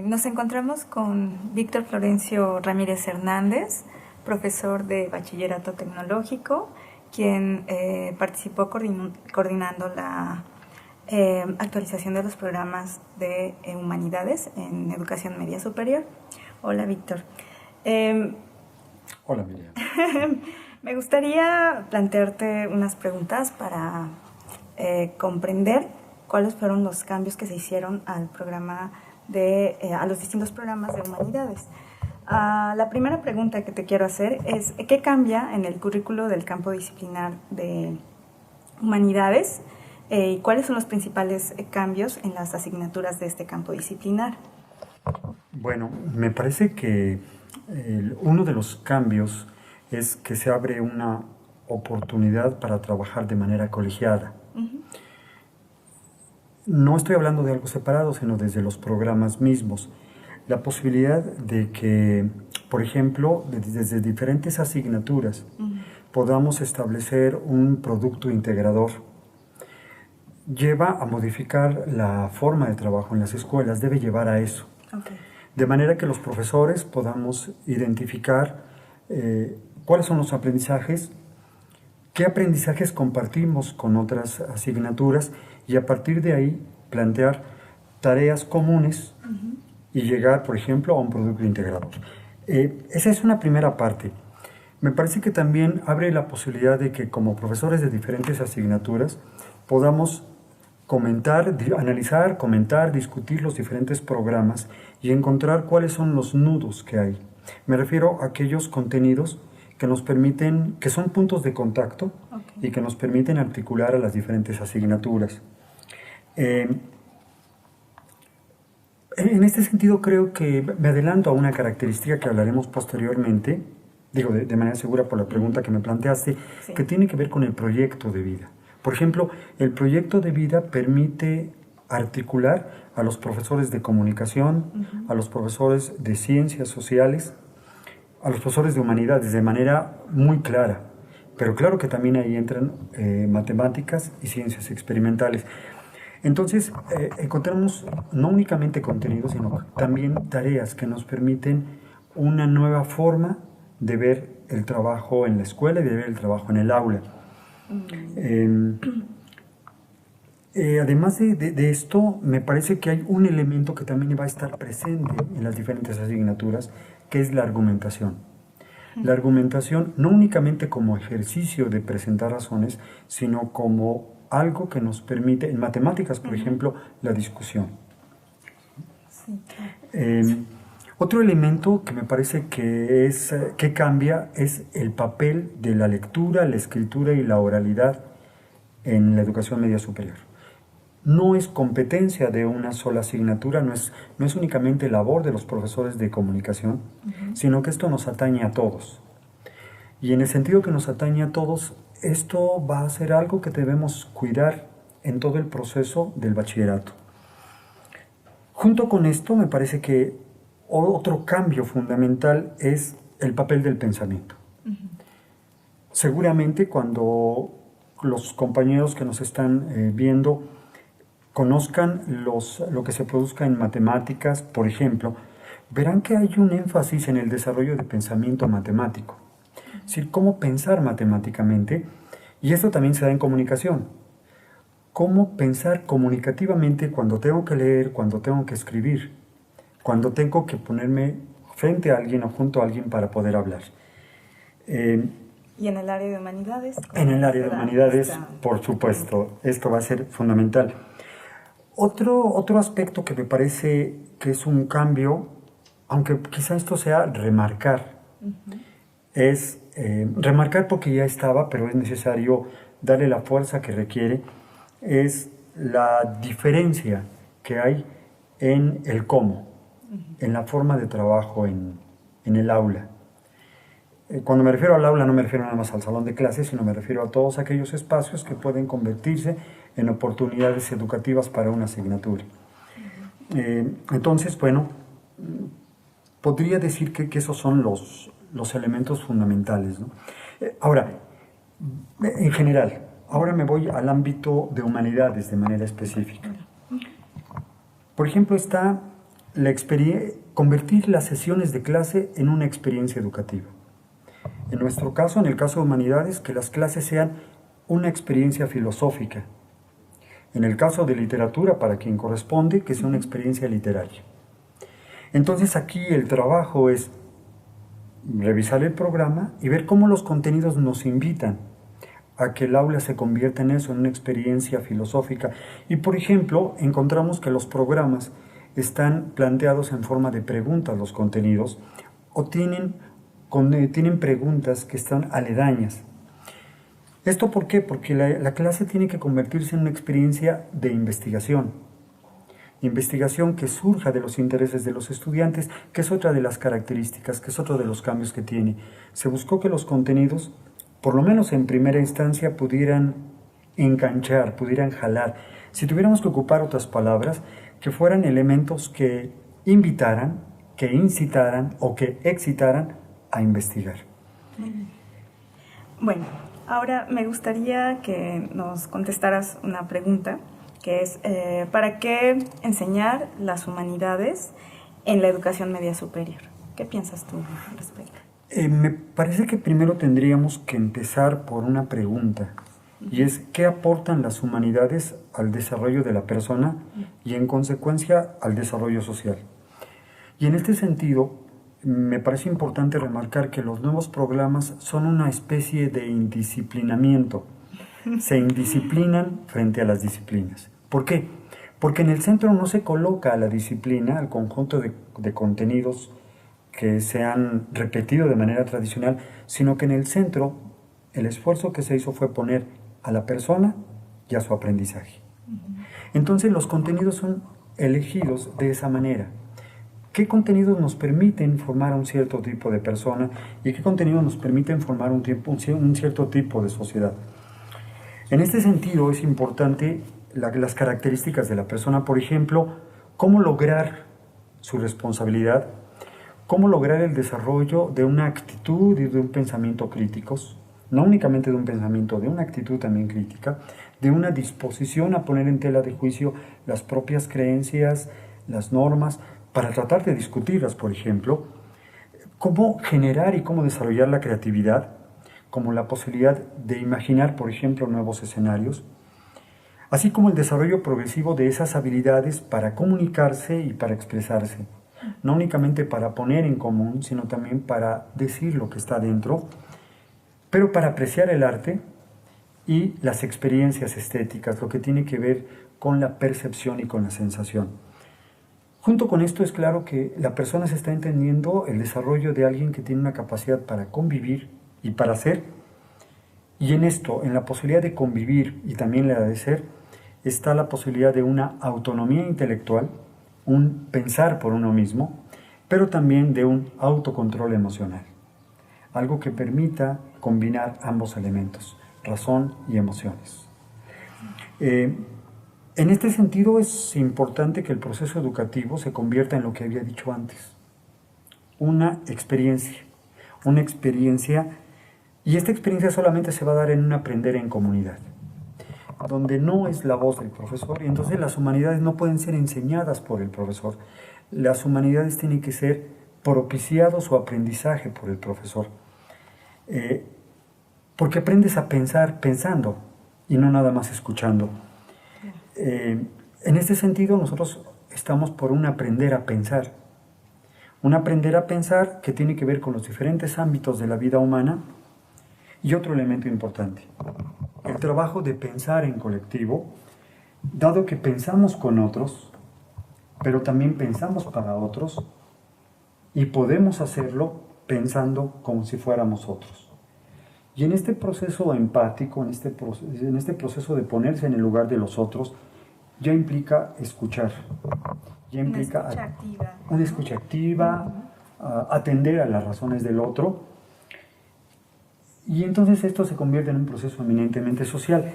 Nos encontramos con Víctor Florencio Ramírez Hernández, profesor de Bachillerato Tecnológico, quien participó coordinando la actualización de los programas de Humanidades en Educación Media Superior. Hola, Víctor. Hola, Miriam. Me gustaría plantearte unas preguntas para comprender cuáles fueron los cambios que se hicieron al programa a los distintos programas de Humanidades. La primera pregunta que te quiero hacer es ¿qué cambia en el currículo del campo disciplinar de Humanidades y cuáles son los principales cambios en las asignaturas de este campo disciplinar? Bueno, me parece que uno de los cambios es que se abre una oportunidad para trabajar de manera colegiada. No estoy hablando de algo separado, sino desde los programas mismos. La posibilidad de que, por ejemplo, desde diferentes asignaturas podamos establecer un producto integrador. Lleva a modificar la forma de trabajo en las escuelas, debe llevar a eso. Okay. De manera que los profesores podamos identificar cuáles son los aprendizajes, qué aprendizajes compartimos con otras asignaturas y a partir de ahí plantear tareas comunes y llegar, por ejemplo, a un producto integrador. Esa es una primera parte. Me parece que también abre la posibilidad de que como profesores de diferentes asignaturas podamos comentar, analizar, comentar, discutir los diferentes programas y encontrar cuáles son los nudos que hay. Me refiero a aquellos contenidos que nos permiten, que son puntos de contacto y que nos permiten articular a las diferentes asignaturas. En este sentido creo que me adelanto a una característica que hablaremos posteriormente, digo de manera segura por la pregunta que me planteaste, sí, que tiene que ver con el proyecto de vida. Por ejemplo, el proyecto de vida permite articular a los profesores de comunicación, a los profesores de ciencias sociales, a los profesores de humanidades de manera muy clara. Pero claro que también ahí entran matemáticas y ciencias experimentales. Entonces, encontramos no únicamente contenidos, sino también tareas que nos permiten una nueva forma de ver el trabajo en la escuela y de ver el trabajo en el aula. Además de esto, me parece que hay un elemento que también va a estar presente en las diferentes asignaturas, que es la argumentación. La argumentación no únicamente como ejercicio de presentar razones, sino como algo que nos permite, en matemáticas, por ejemplo, la discusión. Sí. Otro elemento que me parece que cambia es el papel de la lectura, la escritura y la oralidad en la educación media superior. No es competencia de una sola asignatura, no es únicamente labor de los profesores de comunicación, sino que esto nos atañe a todos. Y en el sentido que nos atañe a todos, esto va a ser algo que debemos cuidar en todo el proceso del bachillerato. Junto con esto, me parece que otro cambio fundamental es el papel del pensamiento. Seguramente cuando los compañeros que nos están viendo conozcan lo que se produzca en matemáticas, por ejemplo, verán que hay un énfasis en el desarrollo de pensamiento matemático. Es decir, cómo pensar matemáticamente, y esto también se da en comunicación. Cómo pensar comunicativamente cuando tengo que leer, cuando tengo que escribir, cuando tengo que ponerme frente a alguien o junto a alguien para poder hablar. ¿Y en el área de humanidades? En el área de humanidades, por supuesto, esto va a ser fundamental. Otro aspecto que me parece que es un cambio, aunque quizá esto sea remarcar, es remarcar porque ya estaba, pero es necesario darle la fuerza que requiere, es la diferencia que hay en el cómo, en la forma de trabajo en el aula. Cuando me refiero al aula no me refiero nada más al salón de clases, sino me refiero a todos aquellos espacios que pueden convertirse en oportunidades educativas para una asignatura. Entonces, bueno, podría decir que esos son los elementos fundamentales, ¿no? Ahora, en general, ahora me voy al ámbito de humanidades de manera específica. Por ejemplo, está convertir las sesiones de clase en una experiencia educativa. En nuestro caso, en el caso de humanidades, que las clases sean una experiencia filosófica. En el caso de literatura, para quien corresponde, que sea una experiencia literaria. Entonces aquí el trabajo es revisar el programa y ver cómo los contenidos nos invitan a que el aula se convierta en eso, en una experiencia filosófica. Y por ejemplo, encontramos que los programas están planteados en forma de preguntas, los contenidos, o tienen preguntas que están aledañas. ¿Esto por qué? Porque la clase tiene que convertirse en una experiencia de investigación. Investigación que surja de los intereses de los estudiantes, que es otra de las características, que es otro de los cambios que tiene. Se buscó que los contenidos, por lo menos en primera instancia, pudieran enganchar, pudieran jalar. Si tuviéramos que ocupar otras palabras, que fueran elementos que invitaran, que incitaran o que excitaran a investigar. Bueno, ahora me gustaría que nos contestaras una pregunta, que es, ¿para qué enseñar las humanidades en la educación media superior? ¿Qué piensas tú al respecto? Me parece que primero tendríamos que empezar por una pregunta, y es ¿qué aportan las humanidades al desarrollo de la persona y en consecuencia al desarrollo social? Y en este sentido, me parece importante remarcar que los nuevos programas son una especie de indisciplinamiento. Se indisciplinan frente a las disciplinas. ¿Por qué? Porque en el centro no se coloca a la disciplina, al conjunto de contenidos que se han repetido de manera tradicional, sino que en el centro el esfuerzo que se hizo fue poner a la persona y a su aprendizaje. Entonces los contenidos son elegidos de esa manera. ¿Qué contenidos nos permiten formar a un cierto tipo de persona y qué contenidos nos permiten formar un cierto tipo de sociedad? En este sentido es importante las características de la persona, por ejemplo, cómo lograr su responsabilidad, cómo lograr el desarrollo de una actitud y de un pensamiento críticos, no únicamente de un pensamiento, de una actitud también crítica, de una disposición a poner en tela de juicio las propias creencias, las normas, para tratar de discutirlas, por ejemplo, cómo generar y cómo desarrollar la creatividad, como la posibilidad de imaginar, por ejemplo, nuevos escenarios, así como el desarrollo progresivo de esas habilidades para comunicarse y para expresarse, no únicamente para poner en común, sino también para decir lo que está dentro, pero para apreciar el arte y las experiencias estéticas, lo que tiene que ver con la percepción y con la sensación. Junto con esto es claro que la persona se está entendiendo el desarrollo de alguien que tiene una capacidad para convivir y para ser, y en esto, en la posibilidad de convivir y también la de ser, está la posibilidad de una autonomía intelectual, un pensar por uno mismo, pero también de un autocontrol emocional, algo que permita combinar ambos elementos, razón y emociones. En este sentido es importante que el proceso educativo se convierta en lo que había dicho antes, una experiencia, y esta experiencia solamente se va a dar en un aprender en comunidad, donde no es la voz del profesor, y entonces las humanidades no pueden ser enseñadas por el profesor, las humanidades tienen que ser propiciado su aprendizaje por el profesor, porque aprendes a pensar pensando y no nada más escuchando. En este sentido nosotros estamos por un aprender a pensar que tiene que ver con los diferentes ámbitos de la vida humana. Y otro elemento importante, el trabajo de pensar en colectivo, dado que pensamos con otros, pero también pensamos para otros, y podemos hacerlo pensando como si fuéramos otros. Y en este proceso empático, en este proceso de ponerse en el lugar de los otros, ya implica escuchar, ya implica una escucha activa, atender a las razones del otro, y entonces esto se convierte en un proceso eminentemente social.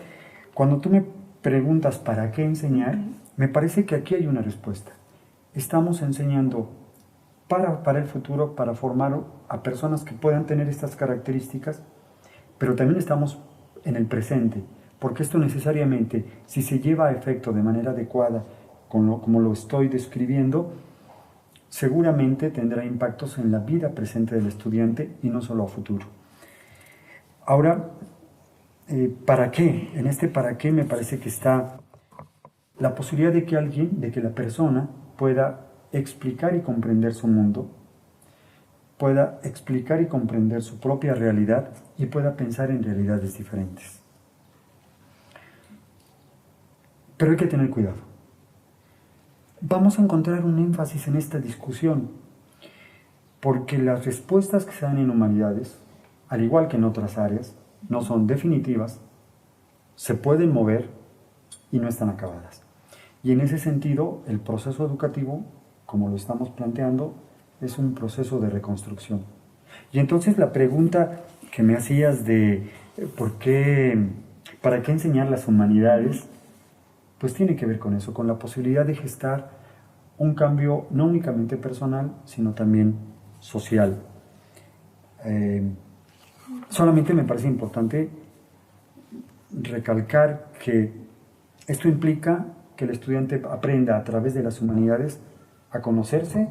Cuando tú me preguntas para qué enseñar, me parece que aquí hay una respuesta. Estamos enseñando para el futuro, para formar a personas que puedan tener estas características, pero también estamos en el presente, porque esto necesariamente, si se lleva a efecto de manera adecuada, como lo estoy describiendo, seguramente tendrá impactos en la vida presente del estudiante y no solo a futuro. Ahora, ¿para qué? En este para qué me parece que está la posibilidad de que la persona pueda explicar y comprender su mundo, pueda explicar y comprender su propia realidad y pueda pensar en realidades diferentes. Pero hay que tener cuidado. Vamos a encontrar un énfasis en esta discusión, porque las respuestas que se dan en humanidades, al igual que en otras áreas, no son definitivas, se pueden mover y no están acabadas. Y en ese sentido, el proceso educativo, como lo estamos planteando, es un proceso de reconstrucción. Y entonces la pregunta que me hacías de ¿para qué enseñar las humanidades? Pues tiene que ver con eso, con la posibilidad de gestar un cambio no únicamente personal, sino también social. Solamente me parece importante recalcar que esto implica que el estudiante aprenda a través de las humanidades a conocerse,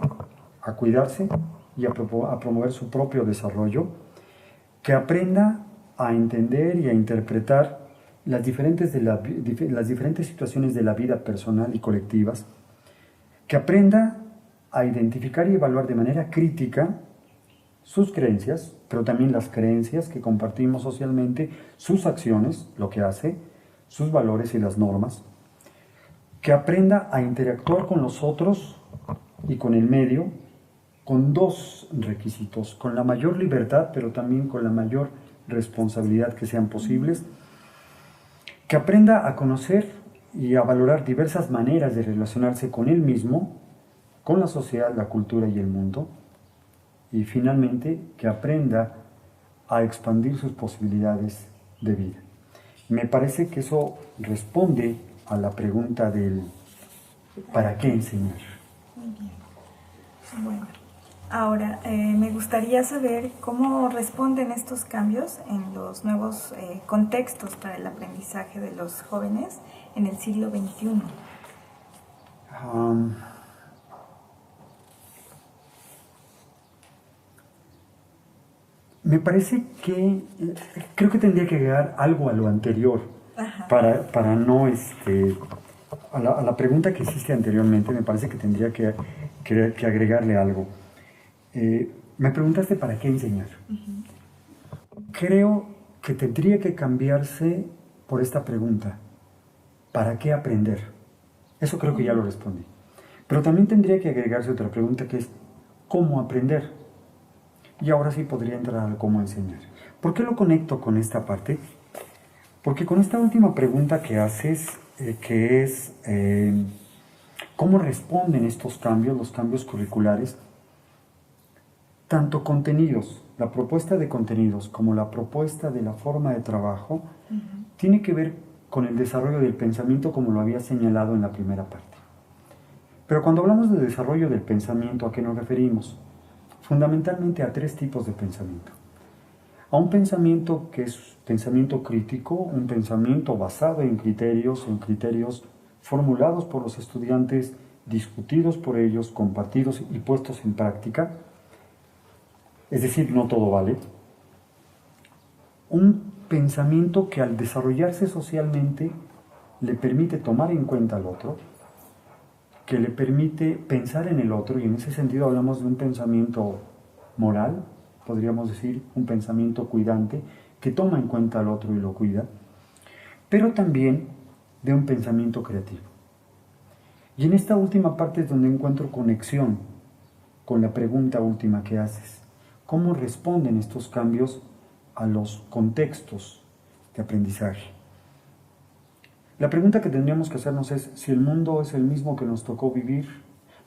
a cuidarse y a promover su propio desarrollo, que aprenda a entender y a interpretar las diferentes situaciones de la vida personal y colectivas, que aprenda a identificar y evaluar de manera crítica sus creencias, pero también las creencias que compartimos socialmente, sus acciones, lo que hace, sus valores y las normas, que aprenda a interactuar con los otros y con el medio con dos requisitos, con la mayor libertad, pero también con la mayor responsabilidad que sean posibles, que aprenda a conocer y a valorar diversas maneras de relacionarse con él mismo, con la sociedad, la cultura y el mundo, y finalmente que aprenda a expandir sus posibilidades de vida. Me parece que eso responde a la pregunta del ¿para qué enseñar? Muy bien. Bueno, ahora me gustaría saber cómo responden estos cambios en los nuevos contextos para el aprendizaje de los jóvenes en el siglo XXI. Me parece que creo que tendría que agregar algo a lo anterior para no a la pregunta que hiciste anteriormente. Me parece que tendría que agregarle algo. Me preguntaste para qué enseñar. Creo que tendría que cambiarse por esta pregunta: ¿para qué aprender? Eso creo que ya lo respondí. Pero también tendría que agregarse otra pregunta, que es ¿cómo aprender? Y ahora sí podría entrar al cómo enseñar. ¿Por qué lo conecto con esta parte? Porque con esta última pregunta que haces, que es ¿cómo responden estos cambios, los cambios curriculares? Tanto contenidos, la propuesta de contenidos como la propuesta de la forma de trabajo, tiene que ver con el desarrollo del pensamiento, como lo había señalado en la primera parte. Pero cuando hablamos de desarrollo del pensamiento, ¿a qué nos referimos? Fundamentalmente a tres tipos de pensamiento. A un pensamiento que es pensamiento crítico, un pensamiento basado en criterios formulados por los estudiantes, discutidos por ellos, compartidos y puestos en práctica. Es decir, no todo vale. Un pensamiento que al desarrollarse socialmente le permite tomar en cuenta al otro, que le permite pensar en el otro, y en ese sentido hablamos de un pensamiento moral, podríamos decir un pensamiento cuidante, que toma en cuenta al otro y lo cuida, pero también de un pensamiento creativo. Y en esta última parte es donde encuentro conexión con la pregunta última que haces: ¿cómo responden estos cambios a los contextos de aprendizaje? La pregunta que tendríamos que hacernos es si el mundo es el mismo que nos tocó vivir.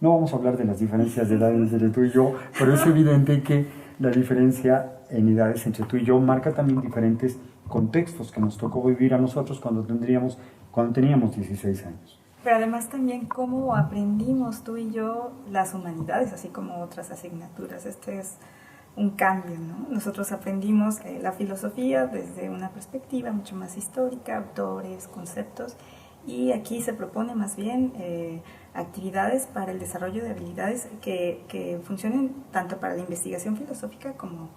No vamos a hablar de las diferencias de edades entre tú y yo, pero es evidente que la diferencia en edades entre tú y yo marca también diferentes contextos que nos tocó vivir a nosotros cuando teníamos 16 años. Pero además también cómo aprendimos tú y yo las humanidades, así como otras asignaturas. Este es un cambio, ¿no? Nosotros aprendimos la filosofía desde una perspectiva mucho más histórica, autores, conceptos, y aquí se propone más bien actividades para el desarrollo de habilidades que funcionen tanto para la investigación filosófica como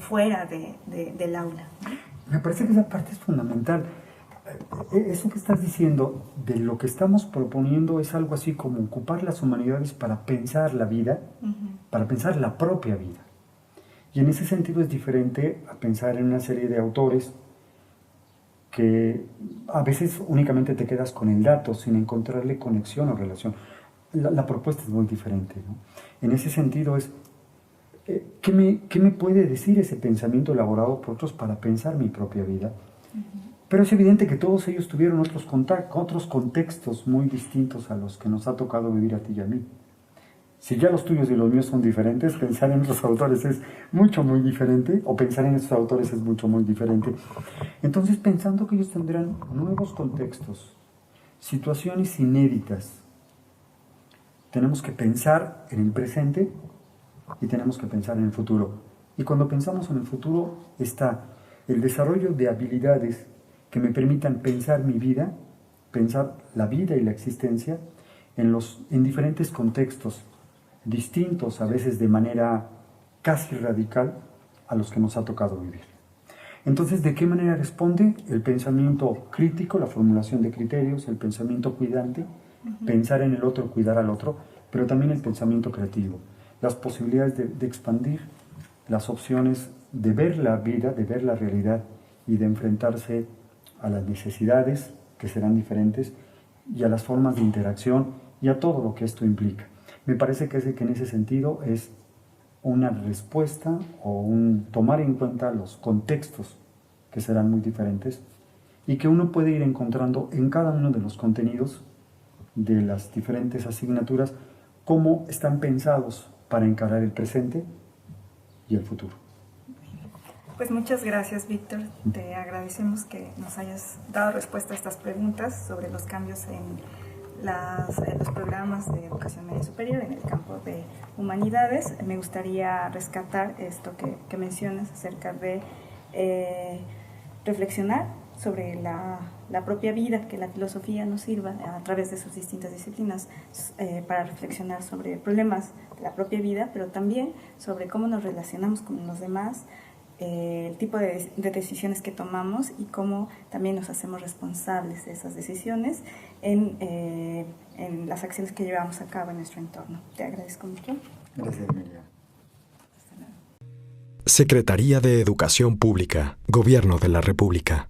fuera del aula. Me parece que esa parte es fundamental. Eso que estás diciendo de lo que estamos proponiendo es algo así como ocupar las humanidades para pensar la vida, para pensar la propia vida. Y en ese sentido es diferente a pensar en una serie de autores que a veces únicamente te quedas con el dato sin encontrarle conexión o relación. La propuesta es muy diferente, ¿no? En ese sentido es, ¿qué me puede decir ese pensamiento elaborado por otros para pensar mi propia vida? Pero es evidente que todos ellos tuvieron otros contextos muy distintos a los que nos ha tocado vivir a ti y a mí. Si ya los tuyos y los míos son diferentes, pensar en otros autores es muy diferente, o pensar en estos autores es muy diferente. Entonces, pensando que ellos tendrán nuevos contextos, situaciones inéditas, tenemos que pensar en el presente y tenemos que pensar en el futuro. Y cuando pensamos en el futuro está el desarrollo de habilidades que me permitan pensar mi vida, pensar la vida y la existencia en diferentes contextos, distintos, a veces de manera casi radical, a los que nos ha tocado vivir. Entonces, ¿de qué manera responde el pensamiento crítico, la formulación de criterios, el pensamiento cuidante, pensar en el otro, cuidar al otro, pero también el pensamiento creativo, las posibilidades de expandir las opciones de ver la vida, de ver la realidad y de enfrentarse a las necesidades que serán diferentes y a las formas de interacción y a todo lo que esto implica? Me parece que en ese sentido es una respuesta o un tomar en cuenta los contextos que serán muy diferentes y que uno puede ir encontrando en cada uno de los contenidos de las diferentes asignaturas cómo están pensados para encarar el presente y el futuro. Pues muchas gracias, Víctor. Te agradecemos que nos hayas dado respuesta a estas preguntas sobre los cambios en los programas de educación media superior en el campo de humanidades. Me gustaría rescatar esto que mencionas acerca de reflexionar sobre la propia vida, que la filosofía nos sirva a través de sus distintas disciplinas para reflexionar sobre problemas de la propia vida, pero también sobre cómo nos relacionamos con los demás, el tipo de decisiones que tomamos y cómo también nos hacemos responsables de esas decisiones en las acciones que llevamos a cabo en nuestro entorno. Te agradezco mucho. Gracias, Miriam. Secretaría de Educación Pública, Gobierno de la República.